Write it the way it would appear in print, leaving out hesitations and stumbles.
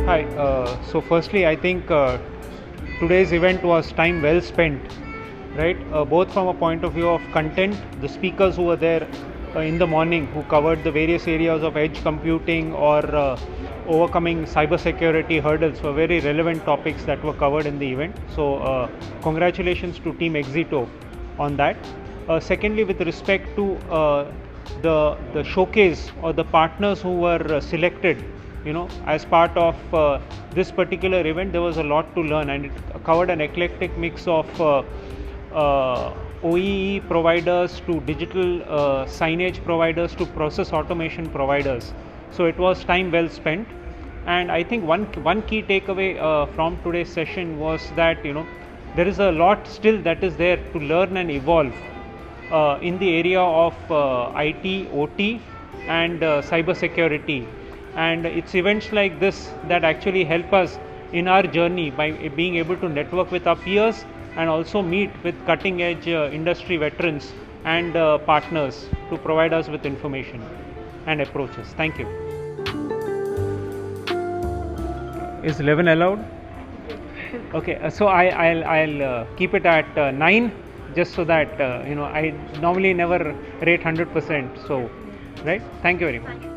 Hi. So firstly, I think today's event was time well spent, right? Both from a point of view of content, the speakers who were there in the morning who covered the various areas of edge computing or overcoming cybersecurity hurdles were very relevant topics that were covered in the event. So congratulations to Team 𝐒𝐲𝐳 on that. Secondly, with respect to the showcase or the partners who were selected, as part of this particular event, there was a lot to learn, and it covered an eclectic mix of OEE providers to digital signage providers to process automation providers. So it was time well spent, and I think one key takeaway from today's session was that there is a lot still that is there to learn and evolve in the area of IT, OT, and cyber security. And it's events like this that actually help us in our journey by being able to network with our peers and also meet with cutting edge industry veterans and partners to provide us with information and approaches. Thank you. Is 11 allowed? Okay, so I'll keep it at 9, just so that I normally never rate 100%. So, right? Thank you very much.